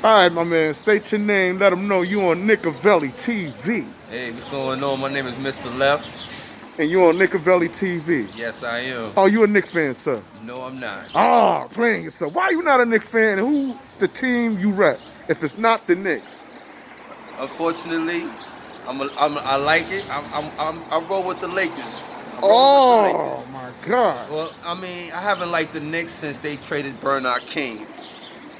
All right, my man. State your name. Let them know you on KNIKAVELI TV. Hey, what's going on? My name is Mr. Left. And you on KNIKAVELI TV. Yes, I am. Oh, you a Knick fan, sir? No, I'm not. Ah, playing yourself. Why you not a Knick fan? And who the team you rep? If it's not the Knicks. Unfortunately, I like it. I roll with the Lakers. I'm rolling with the Oh Lakers. my God. Well, I mean, I haven't liked the Knicks since they traded Bernard King.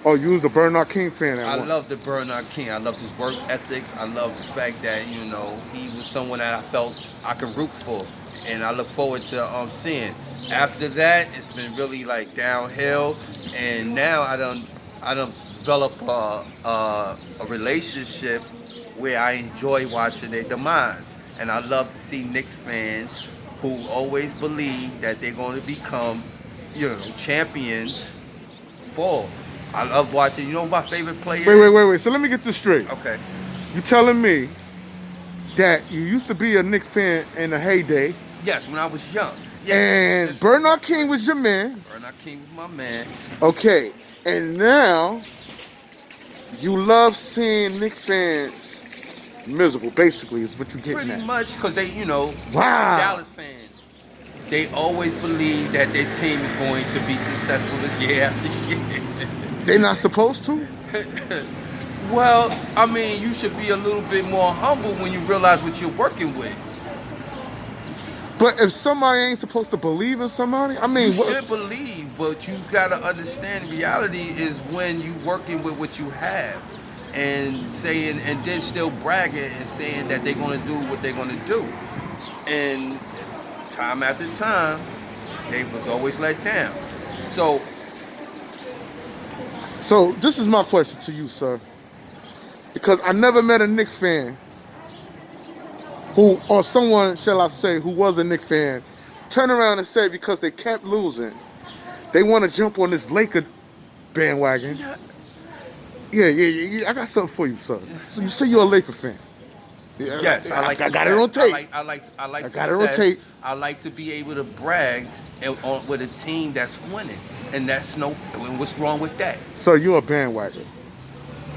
Oh, you was a Bernard King fan at I once. love the Bernard King. I love his work ethics. I love the fact that he was someone that I felt I could root for, and I look forward to seeing. After that, it's been really like downhill, and now I don't develop a relationship where I enjoy watching their demise, and I love to see Knicks fans who always believe that they're going to become champions fall. I love watching. You know what my favorite player Wait, is? wait, wait, wait. So let me get this straight. Okay. You telling me that you used to be a Knick fan in the heyday, Yes, when I was young. Yeah. and just- Bernard King was your man. Bernard King was my man. Okay, and now you love seeing Knick fans miserable. Basically, is what you're getting Pretty at. much because they, Wow. Dallas fans. They always believe that their team is going to be successful year after year. They're not supposed to. Well, I mean, you should be a little bit more humble when you realize what you're working with. But if somebody ain't supposed to believe in somebody, I mean, You should believe, but you gotta understand reality is when you working with what you have, and saying and then still bragging and saying that they're gonna do what they're gonna do, and time after time, they was always let down. So this is my question to you, sir. Because I never met a Knick fan who, or someone, shall I say, who was a Knick fan, turn around and say because they kept losing, they want to jump on this Laker bandwagon. Yeah. I got something for you, sir. So you say you're a Laker fan. Yeah, Yes, I like. I got it success. on tape. I like. I got it success. on tape. I like to be able to brag with a team that's winning, and that's no. What's wrong with that? So you're a bandwagon.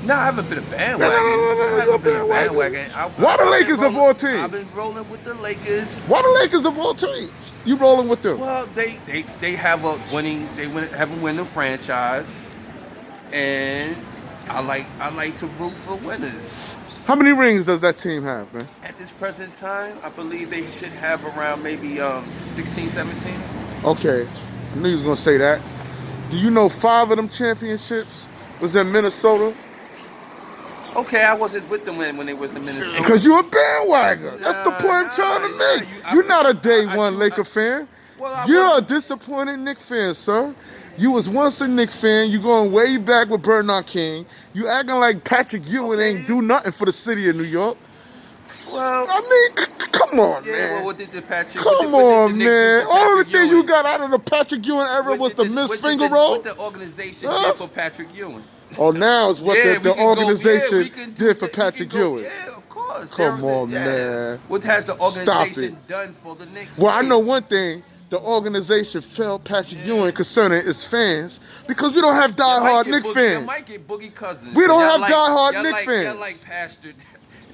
No, I haven't been a bandwagon. No, I you're a haven't been a bandwagon. bandwagon. Why the I've been Lakers of rolling- all teams? I've been rolling with the Lakers. Why the Lakers of all teams? You rolling with them? Well, they have a winning. Have a winning franchise, and I like to root for winners. How many rings does that team have, man? At this present time, I believe they should have around maybe 16, 17. Okay, I knew you was gonna say that. Do you know 5 of them championships was in Minnesota? Okay, I wasn't with them when they was in Minnesota. Because you a bandwagon. That's the point I'm trying to make. You're not a day one Laker fan. You're a disappointed Knick fan, sir. You was once a Knick fan. You going way back with Bernard King. You acting like Patrick Ewing ain't do nothing for the city of New York. Well, I mean, come on, yeah. man. Well, what did the Patrick? Come on, man. Only thing you got out of the Patrick Ewing era was the missed finger roll. What the organization did for Patrick Ewing? Oh, now it's what Yeah, the we can go- organization we can do did for that. We can Patrick go- Ewing. Yeah, of course. Come on, man. What has the Stop organization it. done for the Knicks? Well, I know please? one thing. The organization failed Patrick Ewing concerning its fans because we don't have Y'all might diehard get Knick Y'all fans. might get Boogie Cousins. We don't Y'all have diehard y'all Knick like, fans. Y'all like pastor.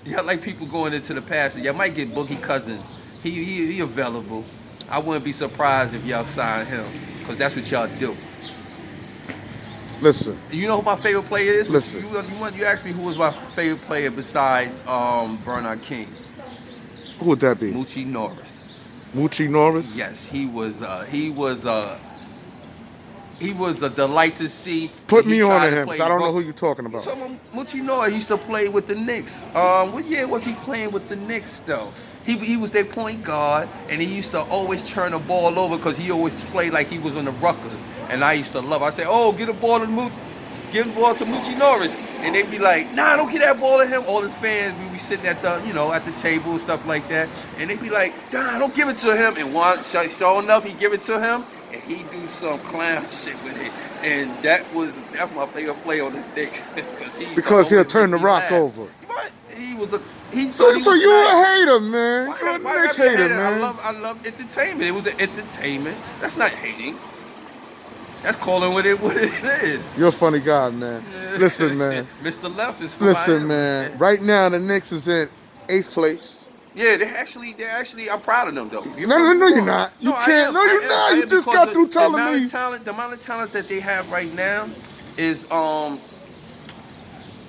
Y'all like people going into the pastor. Y'all might get Boogie Cousins. He available. I wouldn't be surprised if y'all sign him because that's what y'all do. Listen, You know who my favorite player is? Listen. You asked me who was my favorite player besides Bernard King. who would that be? Moochie Norris. Moochie Norris? Yes, he was a delight to see. Put He me on tried to to him play because I don't know both- who you're talking about. So Moochie Norris used to play with the Knicks. What year was he playing with the Knicks though? He was their point guard, and he used to always turn the ball over because he always played like he was on the Ruckers, and I used to love it. I said, "Oh, get the ball to Moochie Norris," and they'd be like, "Nah, don't get that ball to him." All his fans, we be sitting at the table and stuff like that, and they'd be like, "Nah, don't give it to him." And sure enough, he give it to him, and he do some clown shit with it, and that's my favorite play on the Knicks Because he'll turn the rock over. But he was a So you a hater, man. Why You're a why Knick gotta be a hater, hater? I man. love entertainment. It was an entertainment. That's not hating. That's calling what it is. You're a funny guy, man. Listen, man. Mr. Left is who I Listen, am. man. Right now, the Knicks is in 8th place. Yeah, I'm proud of them though. No, you're not. You can't. No, you're not. You just got through telling me. The amount of talent that they have right now is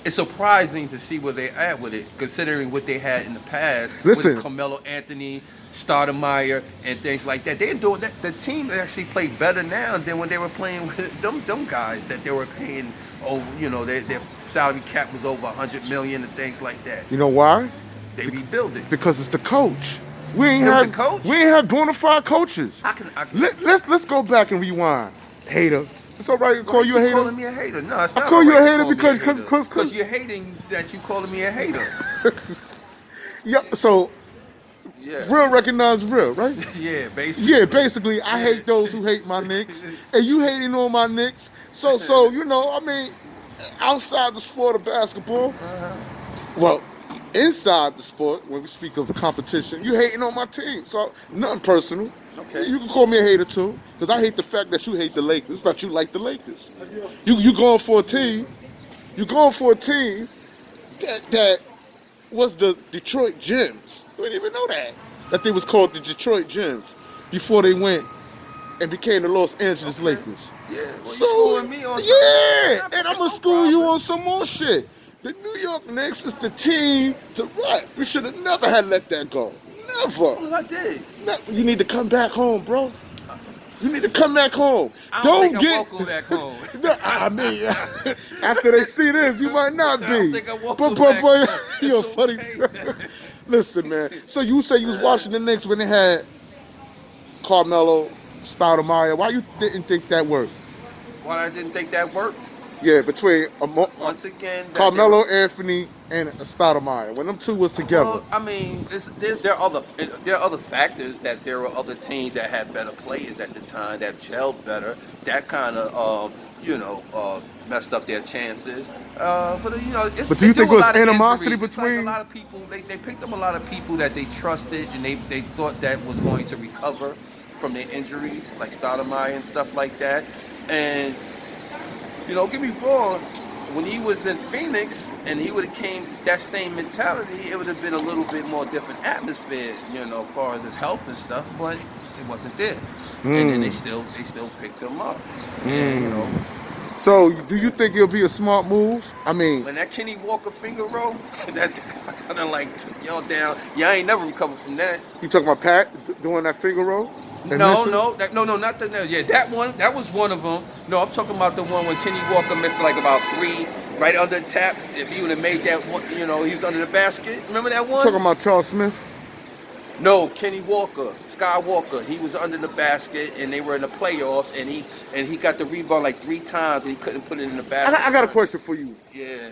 it's surprising to see where they're at with it, considering what they had in the past. Listen. With Carmelo Anthony, Stoudemire, and things like that. They're doing that. The team actually play better now than when they were playing with them guys that they were paying over. You know, their salary cap was over $100 million and things like that. You know why? They rebuild it because it's the coach. We ain't the have coach? We ain't have bona fide coaches. I can Let's go back and rewind. Hater. It's all right to call you a hater. Calling me a hater? No, it's not. I call you a hater because you're hating that you calling me a hater. Yeah. So yeah. Real recognize real, right? Yeah, basically. Yeah, basically. I hate those who hate my Knicks, and you hating on my Knicks. So you know, I mean, outside the sport of basketball, well, inside the sport, when we speak of competition, you hating on my team. So nothing personal. Okay. You can call me a hater too, because I hate the fact that you hate the Lakers, but you like the Lakers. You going for a team. You going for a team that was the Detroit Gems. You didn't even know that they was called the Detroit Gems before they went and became the Los Angeles Lakers. Yeah. Well, you schooling me on something. Yeah, and I'm gonna school you on some more shit. The New York Knicks is the team to what? We should have never had let that go. Never. Well, I did. You need to come back home, bro. You need to come back home. I don't think I'm welcome back home. No, I mean, after they see this, you might not be. I don't think I'm welcome back home. You're funny. Okay. Listen, man. So you say you was watching the Knicks when they had Carmelo, Stoudemire. Why you didn't think that worked? Why I didn't think that worked? Yeah, between once again, Carmelo Anthony and Stoudemire, when them two was together. Well, I mean, there are other factors that there were other teams that had better players at the time that gelled better. That kind of messed up their chances. But do you think it was animosity between a lot of people? They picked up a lot of people that they trusted and they thought that was going to recover from their injuries, like Stoudemire and stuff like that. And don't get me wrong, when he was in Phoenix and he would have came that same mentality, it would have been a little bit more different atmosphere, as far as his health and stuff, but it wasn't there. And then they still picked him up. And, So, do you think it'll be a smart move? I mean, when that Kenny Walker finger roll, that kind of like took y'all down. Yeah, I ain't never recovered from that. You talking about Pat doing that finger roll? No, not that. Yeah, that one. That was one of them. No, I'm talking about the one when Kenny Walker missed like about 3 right under the tap. If he would have made that one, he was under the basket. Remember that one? Talking about Charles Smith? No, Kenny Walker, Skywalker. He was under the basket, and they were in the playoffs, and he got the rebound like 3 times, and he couldn't put it in the basket. I got a question for you. Yeah.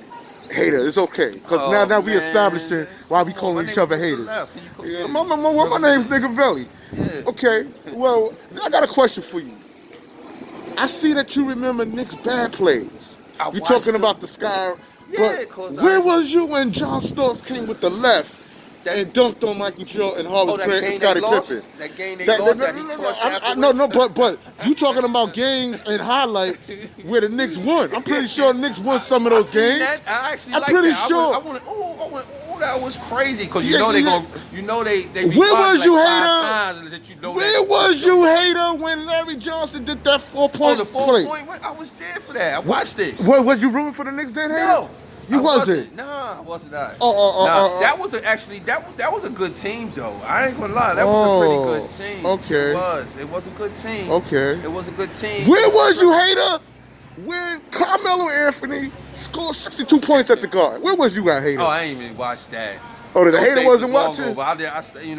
Hater, it's okay, because now we established why we calling each other haters. Yeah, my name's KNIKAVELI. Yeah. Okay, well, I got a question for you. I see that you remember Knick's bad plays. You're talking about the sky. Yeah, but where was you when John Starks came with the left and dunked on Michael Jordan and Hollis Grant and Scottie Pippen? That game they lost, that he torched afterwards? But you talking about games and highlights where the Knicks won. I'm pretty sure Knicks won some of those games. I actually I'm like pretty that. sure. That was crazy because they Where was you, hater? Where was you, hater, when Larry Johnson did that 4-point the 4-point? I was there for that. I watched it. Was you rooting for the Knicks then, hater? No. You wasn't? Nah, I wasn't. That was that was a good team though. I ain't gonna lie, that was a pretty good team. Okay. It was a good team. Okay. It was a good team. Where was you, hater, when Carmelo Anthony scored 62 points at the guard? Where was you at, hater? Oh, I ain't even watched that. Oh, the hater wasn't watching? I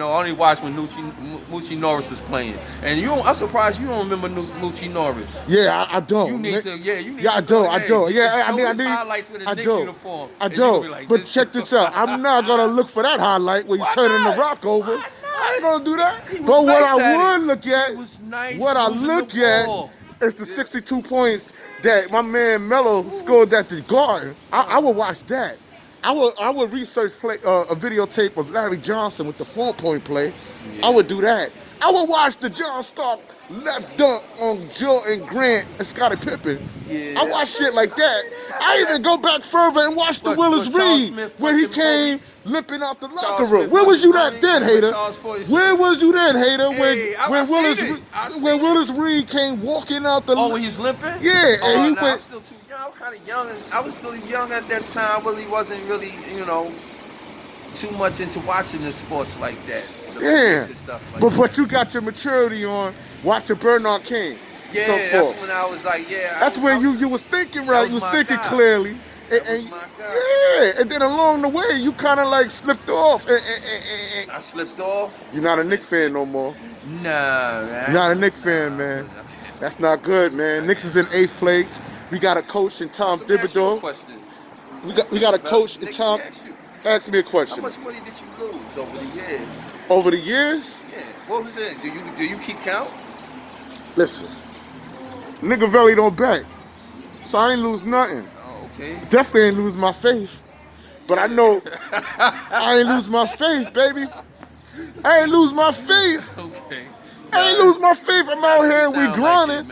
only watched when Moochie Norris was playing. And I'm surprised you don't remember Moochie Norris. Yeah, I don't. You need to. Yeah, I don't. Yeah, I need highlights with a Knicks uniform. I don't. Like, but check this out. I'm not gonna look for that highlight where he's turning the rock over. I ain't gonna do that. But what I would look at, what I look at is the 62 points that my man Melo scored at the Garden. I would watch that. I would research a videotape of Larry Johnson with the 4-point play. Yeah. I would do that. I would watch the John Stark left dunk on Jordan Grant and Scottie Pippen. Yeah. I watch shit like that. I even go back further and watch the Willis Reed when he came limping out the locker room. Where was you at then, hater? Where was you then, hater? When Willis Reed came walking out the. Oh, when he was limping? Yeah, and he went. I was still too young. I was kind of young. I was still young at that time. Really wasn't really, too much into watching the sports like that. Damn. Stuff like but you got your maturity on watching Bernard King. Yeah, so that's when I was like, yeah. That's when you was thinking right. You was thinking clearly. And then along the way, you kind of like slipped off. I slipped off. You're not a Knick fan no more. Nah, man. You're not a Knick fan, man. That's not good, man. Knicks is in 8th place. We got a coach in Tom Thibodeau. We got a coach in Tom. Ask me a question. How much money did you lose over the years? Over the years? Yeah. What was that? Do you keep count? Listen, KNIKAVELI don't bet, so I ain't lose nothing. Oh, okay. Definitely ain't lose my faith, but I know I ain't lose my faith, baby. I ain't lose my faith. Okay. I ain't lose my faith. I'm out here. We grinding.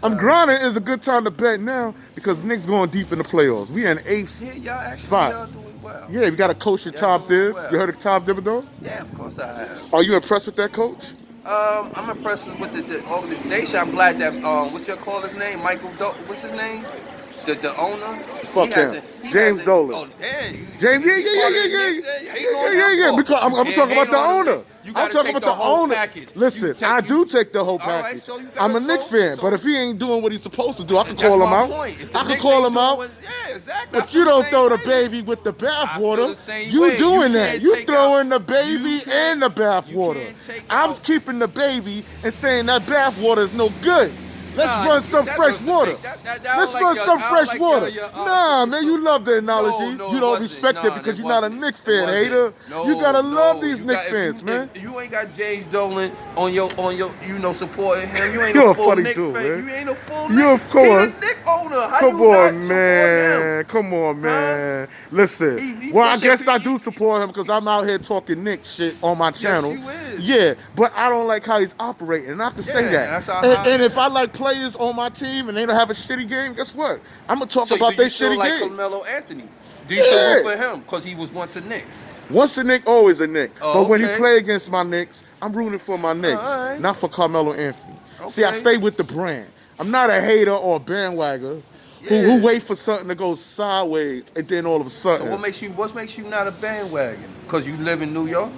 I'm grinding. It's a good time to bet now because Knicks going deep in the playoffs. We in 8th spot. Y'all doing well. Yeah, we got a coach in Tom Thibodeau. Well. You heard of Tom Thibodeau? Yeah, of course I have. Are you impressed with that coach? I'm impressed with the organization. I'm glad that what's your call his name? What's his name? The owner. Fuck him. James Dolan. Oh damn. James, yeah. Because I'm talking about the owner. I'm talking about the owner. Listen, I do take the whole package. I'm a Knicks fan, but if he ain't doing what he's supposed to do, I can call him out. I can call him out. Yeah, exactly. But you don't throw the baby with the bathwater. You doing that. You throwing the baby and the bathwater. I'm keeping the baby and saying that bathwater is no good. Let's run some fresh water. Let's run some fresh water. Nah, man, you love the analogy. You don't respect it because you're not a Knick fan, hater. You gotta love these Knick fans, man. If you ain't got James Dolan on your, supporting him, you ain't a full Knick fan. You ain't a full Knick. You of course. He's a Knick owner. How Come you on, not man. Come on, man. Listen. Well, I guess I do support him because I'm out here talking Knick shit on my channel. Yes, you is. Yeah, but I don't like how he's operating, and I can say that. And if I like players on my team and they don't have a shitty game, guess what? I'm gonna talk about their shitty like game. Carmelo Anthony? Do you still root for him? Because he was once a Knick. Once a Knick, always a Knick. Oh, but when he play against my Knicks, I'm rooting for my Knicks, not for Carmelo Anthony. See, I stay with the brand. I'm not a hater or a bandwagon who wait for something to go sideways and then all of a sudden. So what makes you not a bandwagon? Because you live in New York?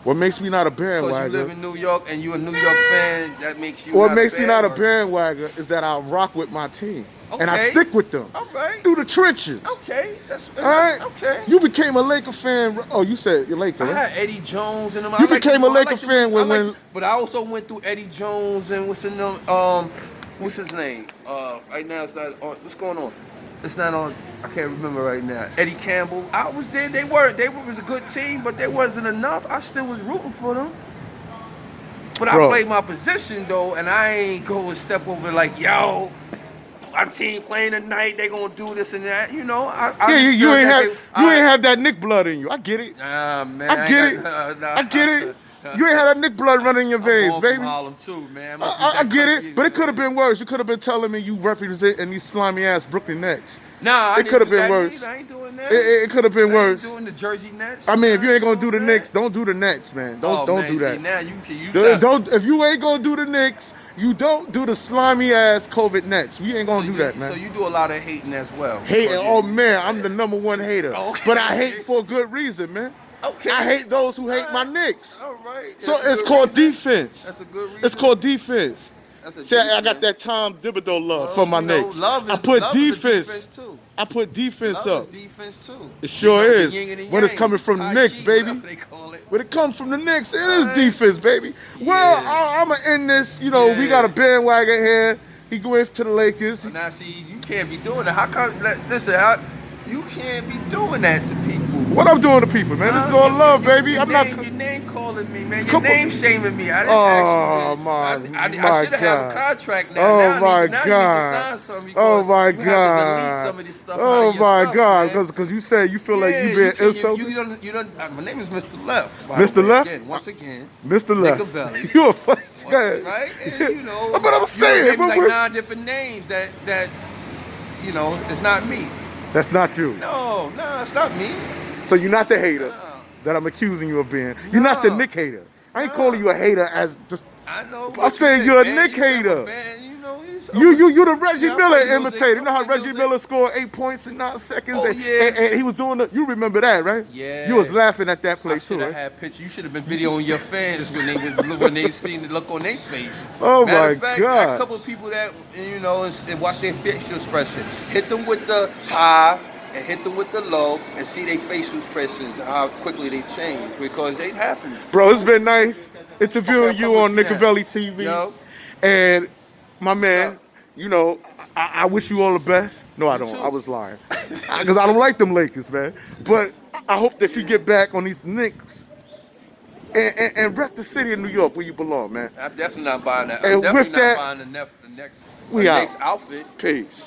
What makes me not a bandwagon? Because you live in New York and you're a New York fan, that makes you What makes me not a bandwagon is that I rock with my team. Okay. And I stick with them. All right. Through the trenches. Okay. That's all right. Okay. You became a Laker fan. Oh, you said you're Laker, right? I had Eddie Jones and them. You became a Laker fan when... But I also went through Eddie Jones and what's his name? Right now it's not on. What's going on? It's not on. I can't remember right now. Eddie Campbell. I was there. They was a good team, but they wasn't enough. I still was rooting for them. But I played my position though, and I ain't go and step over like, yo, my team playing tonight. They gonna do this and that. You ain't have that Knick blood in you. I get it. Nah, man. I get it. I get it. You ain't had that Knick blood running in your veins, baby. From Harlem too, man. I get it, but it could have been worse. You could have been telling me you representing these slimy ass Brooklyn Nets. Nah, it could have been worse. I ain't doing that. It could have been worse. I ain't doing the Jersey Nets. I mean, if you ain't gonna do the Knicks, don't do the Nets, man. Don't do that. See, now you if you ain't gonna do the Knicks, you don't do the slimy ass COVID Nets. We ain't gonna do that, man. So you do a lot of hating as well. Hating? Oh man, I'm the #1 hater. Okay. But I hate for a good reason, man. Okay. I hate those who hate my Knicks. All right. So it's called defense. That's a good reason. It's called defense. See, I got that Tom Thibodeau love for my Knicks. I put defense too. I put defense up. Love is defense too. It sure is. When it's coming from the Knicks, baby. They call it. When it comes from the Knicks, it is defense, baby. Well, I'm going to end this. We got a bandwagon here. He going to the Lakers. Now, see, you can't be doing that. How come? Listen, you can't be doing that to people. What I'm doing to people, man? This is all love, baby. I'm not. Your name calling calling me, man. Your Come on. name shaming me. I didn't Oh, actually. my I should have God. a contract now. Oh, now my I need, now you need God. to sign something. Oh, Because my you have to delete God. some of this stuff out Oh, of your my stuff, God. man. Because you said you feel like you Yeah, being can't- insulted. you don't. My name is Mr. Left. By Mr. the way. Left? Again, once again, Mr. Left. KNIKAVELI. You a funny Once, guy. right? And, you know, But I'm you saying, gave me but like we're- 9 different names that you know, it's not me. That's not you. No, it's not me. So you're not the hater No. that I'm accusing you of being. You're not the No. Knick hater. I ain't No. calling you a hater as just. I know. I'm saying you're a Knick hater. You the Reggie Miller imitator. You know how Reggie Miller scored 8 points in 9 seconds? Oh, yeah. And he was doing the, you remember that, right? Yeah. You was laughing at that play I too, should have right? had pictures. You should have been videoing your fans when they seen the look on their face. Oh Matter my of fact, God. ask a couple of people that you know and watch their facial expression. Hit them with the high and hit them with the low and see their facial expressions how quickly they change because it happens. Bro, it's been nice interviewing Okay, you I'll on come with you KNIKAVELI TV. Yo. And my man, What's up? you know, I wish you all the best. No, I You don't. too. I was lying. Because I don't like them Lakers, man. But I hope that you get back on these Knicks and rep the city of New York where you belong, man. I'm definitely not buying that. And I'm definitely with that, not buying the next we out. next outfit. Peace.